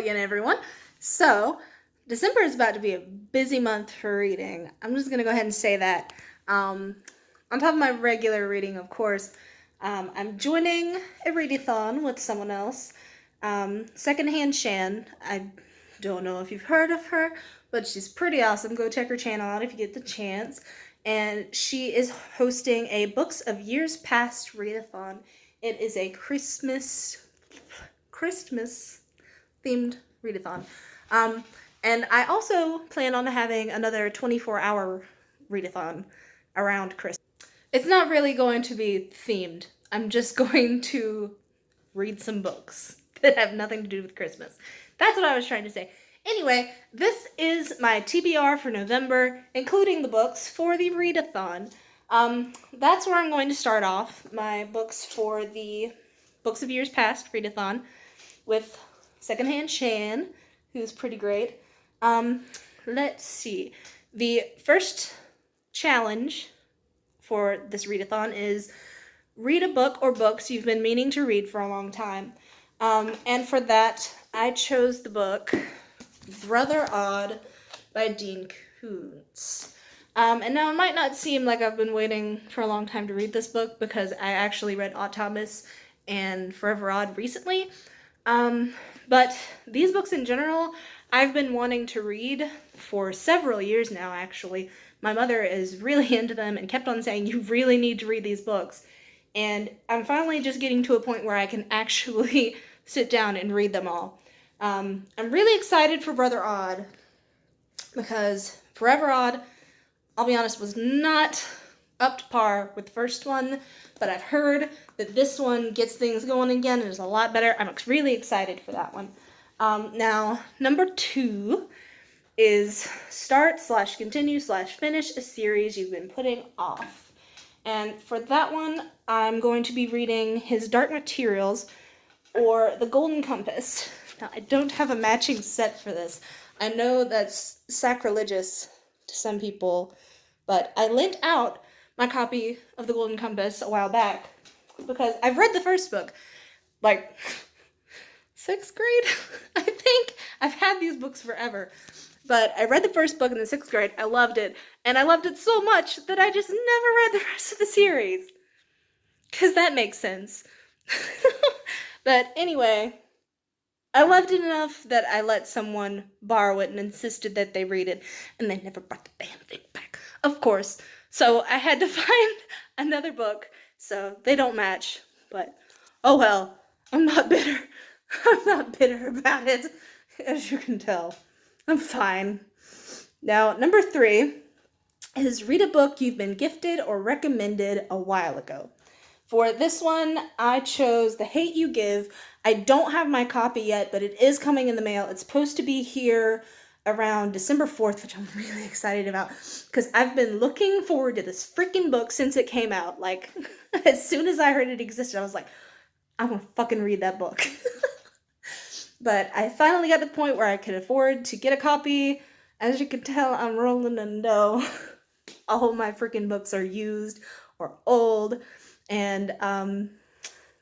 again, everyone. So, December is about to be a busy month for reading. I'm just going to go ahead and say that. On top of my regular reading, of course, I'm joining a readathon with someone else. Secondhand Shan. I don't know if you've heard of her, but she's pretty awesome. Go check her channel out if you get the chance. And she is hosting a Books of Years Past readathon. It is a Christmas themed readathon. And I also plan on having another 24-hour readathon around Christmas. It's not really going to be themed. I'm just going to read some books that have nothing to do with Christmas. That's what I was trying to say. Anyway, this is my TBR for November, including the books for the readathon. That's where I'm going to start off my books for the Books of Years Past readathon with Secondhand Shan, who's pretty great. Let's see. The first challenge for this readathon is read a book or books you've been meaning to read for a long time. And for that, I chose the book Brother Odd by Dean Koontz. And now it might not seem like I've been waiting for a long time to read this book because I actually read Odd Thomas and Forever Odd recently. But these books in general, I've been wanting to read for several years now, actually. My mother is really into them and kept on saying, you really need to read these books. And I'm finally just getting to a point where I can actually sit down and read them all. I'm really excited for Brother Odd because Forever Odd, I'll be honest, was not up to par with the first one, but I've heard that this one gets things going again and is a lot better. I'm really excited for that one. Now, number 2 is start/continue/finish a series you've been putting off. And for that one, I'm going to be reading his Dark Materials or The Golden Compass. Now, I don't have a matching set for this. I know that's sacrilegious to some people, but I lent out my copy of The Golden Compass a while back because I've read the first book, like 6th grade, I think. I've had these books forever. But I read the first book in the 6th grade. I loved it. And I loved it so much that I just never read the rest of the series. Because that makes sense. But anyway, I loved it enough that I let someone borrow it and insisted that they read it. And they never brought the damn thing back. Of course. So I had to find another book. So they don't match. But, oh well. I'm not bitter. I'm not bitter about it. As you can tell. I'm fine. Now, number 3 is read a book you've been gifted or recommended a while ago. For this one, I chose The Hate You Give. I don't have my copy yet, but it is coming in the mail. It's supposed to be here around December 4th, which I'm really excited about, because I've been looking forward to this freaking book since it came out. Like, as soon as I heard it existed, I was like, I'm gonna fucking read that book. But I finally got to the point where I could afford to get a copy. As you can tell, I'm rolling in dough. All my freaking books are used or old. And,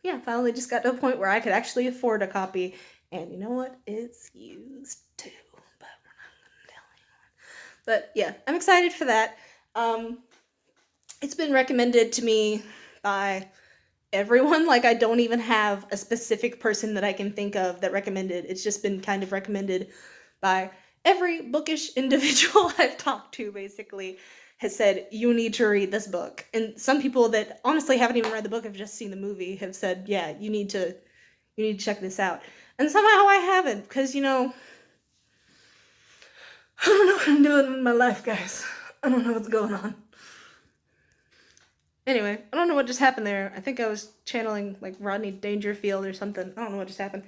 yeah, finally just got to a point where I could actually afford a copy. And you know what? It's used too. But we're not going to tell anyone. But, yeah, I'm excited for that. It's been recommended to me by everyone. Like, I don't even have a specific person that I can think of that recommended. It's just been kind of recommended by every bookish individual I've talked to, basically, has said, you need to read this book. And some people that honestly haven't even read the book, have just seen the movie, have said, yeah, you need to check this out. And somehow I haven't, because, you know, I don't know what I'm doing in my life, guys. I don't know what's going on. Anyway, I don't know what just happened there. I think I was channeling, like, Rodney Dangerfield or something. I don't know what just happened.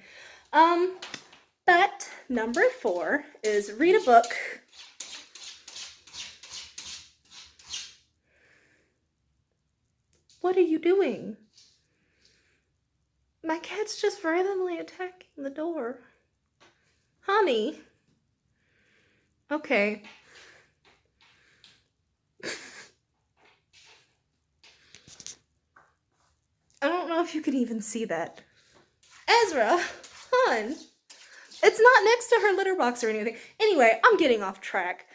But number 4 is read a book. What are you doing? My cat's just randomly attacking the door. Honey. Okay. I don't know if you can even see that. Ezra, hon, It's not next to her litter box or anything. Anyway, I'm getting off track.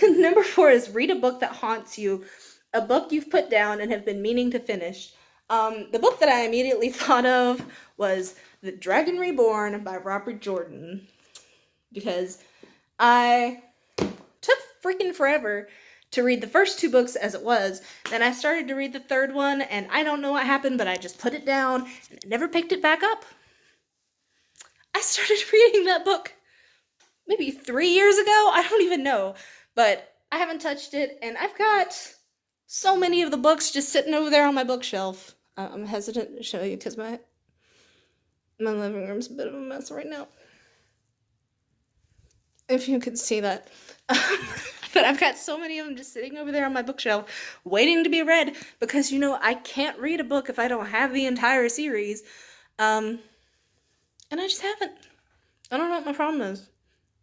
Number 4 is read a book that haunts you, a book you've put down and have been meaning to finish. The book that I immediately thought of was The Dragon Reborn by Robert Jordan, because I took freaking forever to read the first 2 books as it was. Then I started to read the 3rd one, and I don't know what happened, but I just put it down and I never picked it back up. I started reading that book maybe 3 years ago. I don't even know, but I haven't touched it, and I've got so many of the books just sitting over there on my bookshelf. I'm hesitant to show you because my living room's a bit of a mess right now, if you could see that. But I've got so many of them just sitting over there on my bookshelf waiting to be read, because, you know, I can't read a book if I don't have the entire series. And I just haven't. I don't know what my problem is.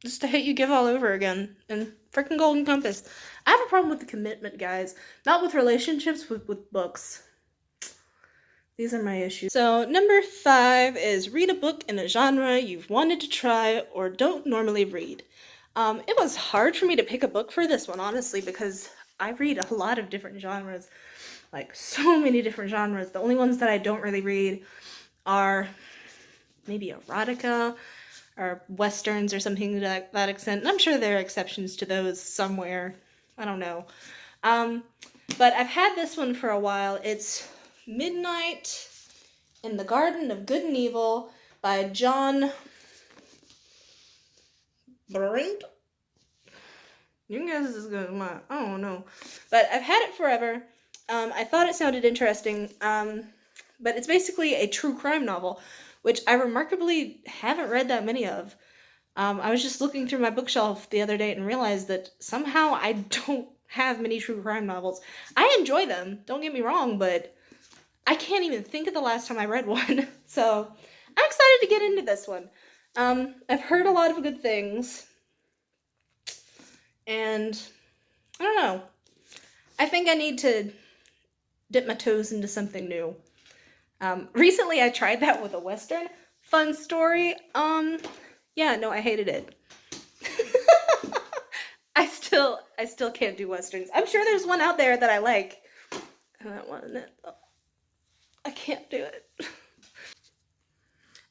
Just to hate you give all over again. And freaking Golden Compass. I have a problem with the commitment, guys. Not with relationships, with books. These are my issues. So, number 5 is read a book in a genre you've wanted to try or don't normally read. It was hard for me to pick a book for this one, honestly, because I read a lot of different genres. Like, so many different genres. The only ones that I don't really read are maybe erotica or westerns or something to that extent. And I'm sure there are exceptions to those somewhere. I don't know. But I've had this one for a while. It's Midnight in the Garden of Good and Evil by John Brent. You can guess as good as mine. I don't know. But I've had it forever. I thought it sounded interesting. But it's basically a true crime novel, which I remarkably haven't read that many of. I was just looking through my bookshelf the other day and realized that somehow I don't have many true crime novels. I enjoy them, don't get me wrong, but I can't even think of the last time I read one. So I'm excited to get into this one. I've heard a lot of good things, and I don't know. I think I need to dip my toes into something new. Recently I tried that with a Western. Fun story. Yeah, no, I hated it. I still can't do Westerns. I'm sure there's one out there that I like. That wasn't it. Oh, I can't do it.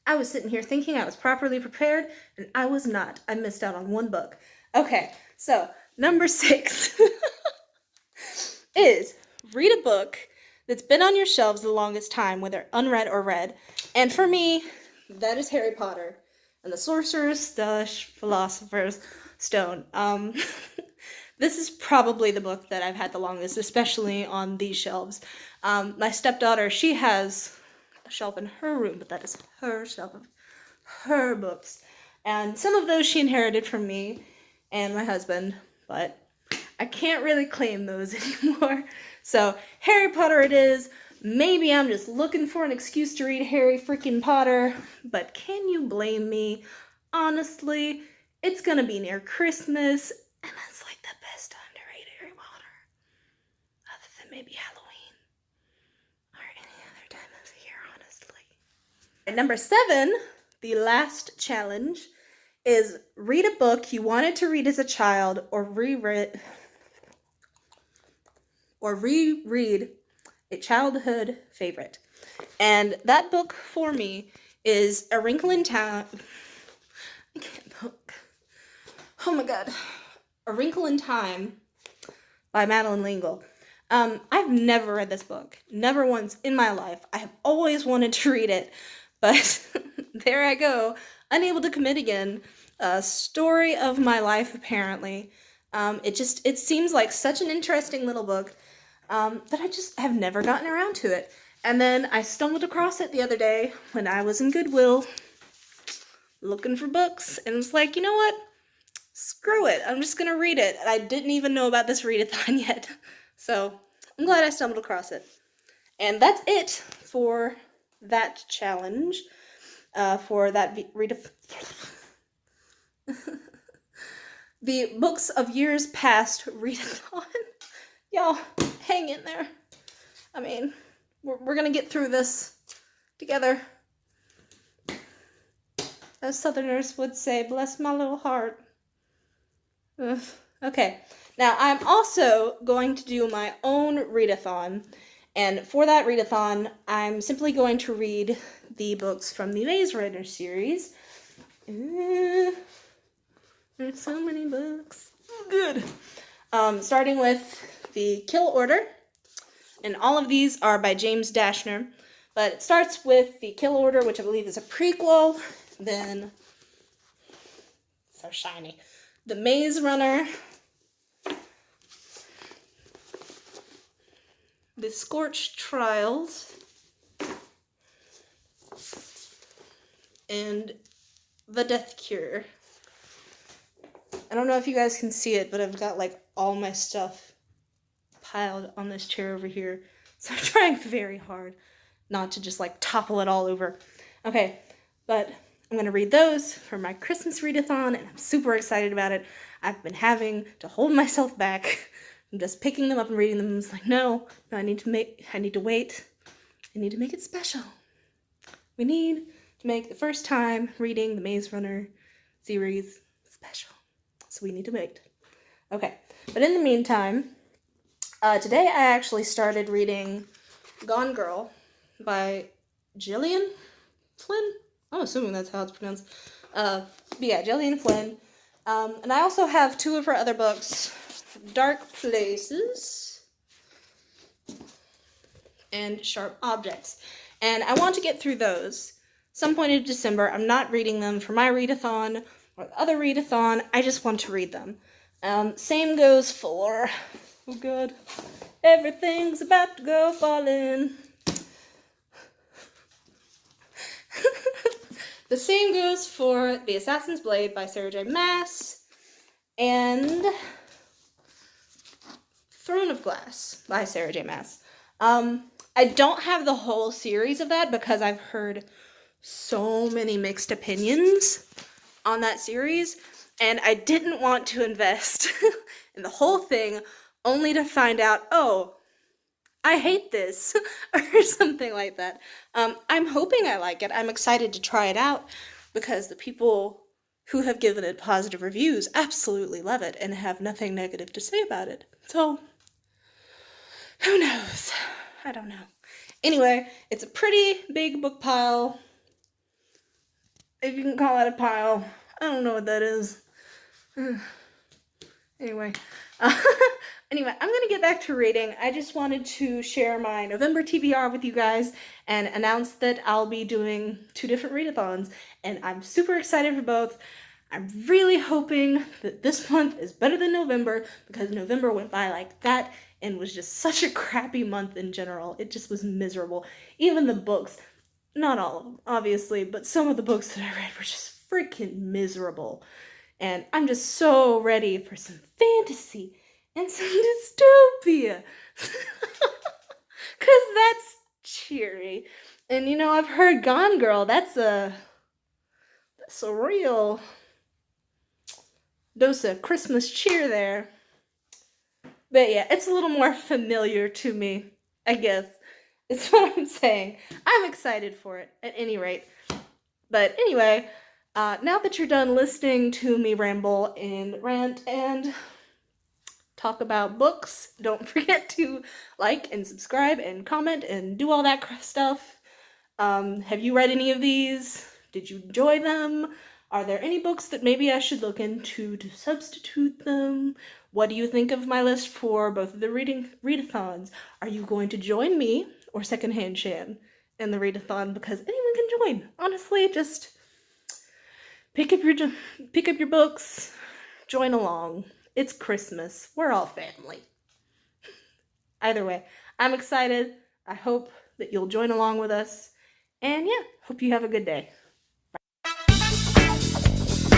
I was sitting here thinking I was properly prepared, and I was not. I missed out on one book. Okay, so number 6 is read a book that's been on your shelves the longest time, whether unread or read. And for me, that is Harry Potter and the Sorcerer's/Philosopher's Stone. This is probably the book that I've had the longest, especially on these shelves. My stepdaughter, she has a shelf in her room, but that is her shelf of her books. And some of those she inherited from me and my husband, but I can't really claim those anymore. So, Harry Potter it is. Maybe I'm just looking for an excuse to read Harry freaking Potter, but can you blame me? Honestly, it's gonna be near Christmas, and that's like the best time to read Harry Potter. Other than maybe Halloween. Or any other time of the year, honestly. And number 7, the last challenge, is read a book you wanted to read as a child or reread a childhood favorite. And that book for me is A Wrinkle in Time. I can't look. Oh my god. A Wrinkle in Time by Madeleine L'Engle. I've never read this book. Never once in my life. I have always wanted to read it. But there I go. Unable to commit again. A story of my life, apparently. It seems like such an interesting little book. That I just have never gotten around to it. And then I stumbled across it the other day when I was in Goodwill looking for books, and it's like, you know what? Screw it. I'm just gonna read it. I didn't even know about this Readathon yet. So I'm glad I stumbled across it. And that's it for that challenge. For that the Books of Years Past Readathon. Y'all, hang in there. I mean, we're gonna get through this together. as Southerners would say, bless my little heart. Ugh. Okay, now I'm also going to do my own readathon, and for that readathon, I'm simply going to read the books from the Maze Runner series. There's so many books. Good. Starting with the Kill Order, and all of these are by James Dashner, but it starts with the Kill Order, which I believe is a prequel, then, so shiny, the Maze Runner, the Scorched Trials, and the Death Cure. I don't know if you guys can see it, but I've got like all my stuff piled on this chair over here. So I'm trying very hard not to just like topple it all over. Okay, but I'm going to read those for my Christmas readathon, and I'm super excited about it. I've been having to hold myself back. I'm just picking them up and reading them. It's like, no, I need to wait. I need to make it special. We need to make the first time reading the Maze Runner series special. So we need to wait. Okay, but in the meantime, today I actually started reading Gone Girl by Gillian Flynn? I'm assuming that's how it's pronounced. But yeah, Gillian Flynn. And I also have two of her other books, Dark Places and Sharp Objects. And I want to get through those some point in December. I'm not reading them for my readathon or the other readathon. I just want to read them. Same goes for, oh god, everything's about to go falling. The same goes for The Assassin's Blade by Sarah J. Maas and Throne of Glass by Sarah J. Maas. I don't have the whole series of that because I've heard so many mixed opinions on that series, and I didn't want to invest in the whole thing only to find out, oh, I hate this, or something like that. I'm hoping I like it. I'm excited to try it out because the people who have given it positive reviews absolutely love it and have nothing negative to say about it. So, who knows? I don't know. Anyway, it's a pretty big book pile. If you can call it a pile. I don't know what that is. Anyway. Anyway, I'm going to get back to reading. I just wanted to share my November TBR with you guys and announce that I'll be doing 2 different readathons, and I'm super excited for both. I'm really hoping that this month is better than November because November went by like that and was just such a crappy month in general. It just was miserable. Even the books, not all of them, obviously, but some of the books that I read were just freaking miserable. And I'm just so ready for some fantasy and some dystopia. Because that's cheery. And you know, I've heard Gone Girl, that's a real dose of Christmas cheer there. But yeah, it's a little more familiar to me, I guess. Is what I'm saying. I'm excited for it, at any rate. But anyway, now that you're done listening to me ramble and rant and talk about books, don't forget to like and subscribe and comment and do all that stuff. Have you read any of these? Did you enjoy them? Are there any books that maybe I should look into to substitute them? What do you think of my list for both of the readathons? Are you going to join me or Secondhand Shan in the readathon? Because anyone can join. Honestly, just pick up your books, join along. It's Christmas. We're all family. Either way, I'm excited. I hope that you'll join along with us. And yeah, hope you have a good day.